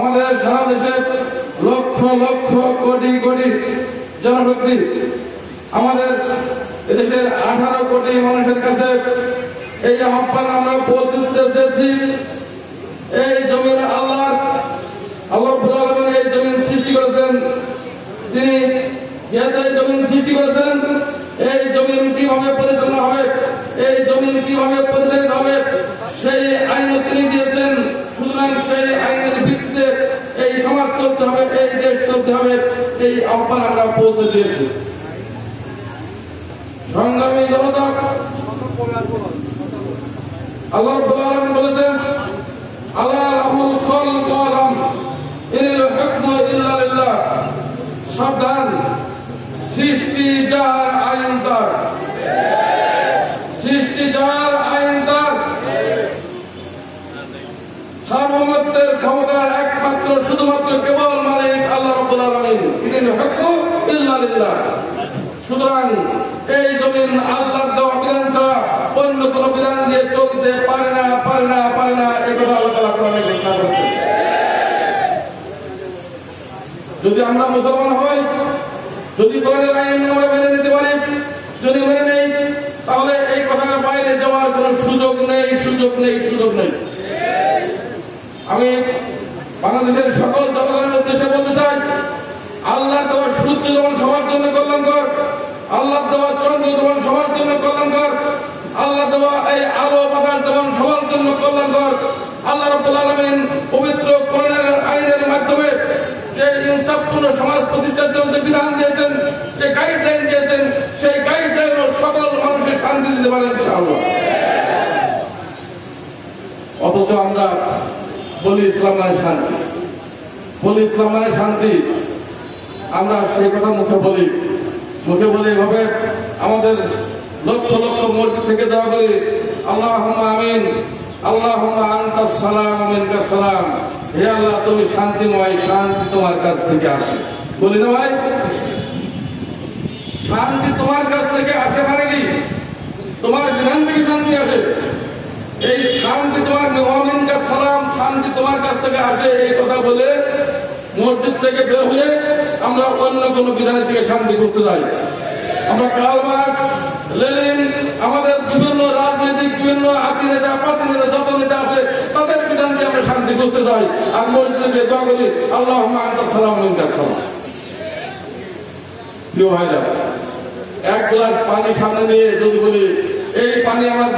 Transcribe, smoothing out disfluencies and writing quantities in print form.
আমাদের সারা দেশে লক্ষ লক্ষ কোটি কোটি জনশক্তি আমাদের এদেশের 18 কোটি মানুষের কাছে এই আহ্বান আমরা পৌঁছতে চেয়েছি। এই জমিন আল্লাহ রাব্বুল আলামিন এই জমিন সৃষ্টি করেছেন। তিনি যেহেতু এই জমিন সৃষ্টি করেছেন, এই জমিন কিভাবে পরিচালনা হবে, এই জমিন কিভাবে পরিচালিত হবে সেই আইন তিনি দিয়েছেন। সুতরাং সেই আইনের ভিত্তিতে এই সমাজ চলতে হবে, এই দেশ চলতে হবে, এই আহ্বান আমরা পৌঁছে দিয়েছি। সংগ্রামী জনতা, আল্লাহ রাব্বুল আলামিন বলেছেন, আলা লাহুল খালকু ওয়াল আমর ইনিল হুকমু ইল্লা লিল্লাহ। সাবধান, সৃষ্টি যার, আইন তার। সৃষ্টি যার, আইন তার। সার্বভৌমত্বের ক্ষমতার একমাত্র শুধুমাত্র কেবল মালিক আল্লাহ রাব্বুল আলামিন। ইনিল হুকমু ইল্লা লিল্লাহ। সুতরাং এই জমিন আল্লাহর দেওয়া বিধান ছাড়া অন্য কোন বিধান দিয়ে চলতে পারে না, পারে না, পারে না। এই কথা আল্লাহ তাআলা কোরআনে ঘোষণা করেছেন। যদি আমরা মুসলমান হই, যদি কোরআনের আইন আমরা মেনে নিতে পারি, যদি মেনে নেই, তাহলে এই কথার বাইরে যাওয়ার কোন সুযোগ নেই, সুযোগ নেই, সুযোগ নেই। আমি বাংলাদেশের সকল জনগণের উদ্দেশ্যে বলতে চাই, আল্লাহর দেওয়া সূর্য যেমন সবার জন্য কল্যাণকর, আল্লাহর দেওয়া চন্দ্র যেমন সবার জন্য কল্যাণকর, আল্লাহ দেওয়া এই আলো বাতাস যেমন সবার জন্য কল্যাণকর, আল্লাহ রাব্বুল আলামিন পবিত্র কোরআনের আইনের মাধ্যমে যে ইনসাফপূর্ণ সমাজ প্রতিষ্ঠার জন্য যে বিধান দিয়েছেন, যে গাইডলাইন দিয়েছেন, সেই গাইডলাইন সকল মানুষের শান্তি দিতে পারেন ইনশাআল্লাহ। অথচ আমরা বলি ইসলাম মানে শান্তি, বলি ইসলাম মানে শান্তি। আমরা সেই কথা মুখে বলি, মুখে বলি এভাবে আমাদের লক্ষ লক্ষ মসজিদ থেকে দোয়া করি, আল্লাহুম্মা আমিন, আল্লাহুম্মা আনতাস সালাম ওয়া মিনকাস সালাম। হে আল্লাহ, তুমি শান্তিময়, শান্তি তোমার কাছ থেকে আসে। বলি না ভাই, শান্তি তোমার কাছ থেকে আসে মানে কি? তোমার বিধান থেকে শান্তি আসে। এই শান্তি তোমার ওয়া মিনকাস সালাম, শান্তি তোমার কাছ থেকে আসে। এই কথা বলে মসজিদ থেকে বের হয়ে আমরা অন্য কোন বিধানের দিকে শান্তি খুঁজতে যাই। আমরা কার্ল মার্কস, লেনিন, আমাদের বিভিন্ন রাজনৈতিক বিভিন্ন আদি নেতা, পাতি নেতা, যত নেতা আছে তাদের বিধান দিয়ে আমরা শান্তি খুঁজতে যাই। আর মসজিদে দোয়া করি, আল্লাহুম্মা আনতাস সালাম ওয়া মিনকাস সালাম। প্রিয় ভাইরা, এক গ্লাস পানি সামনে নিয়ে যদি বলি এই পানি আমার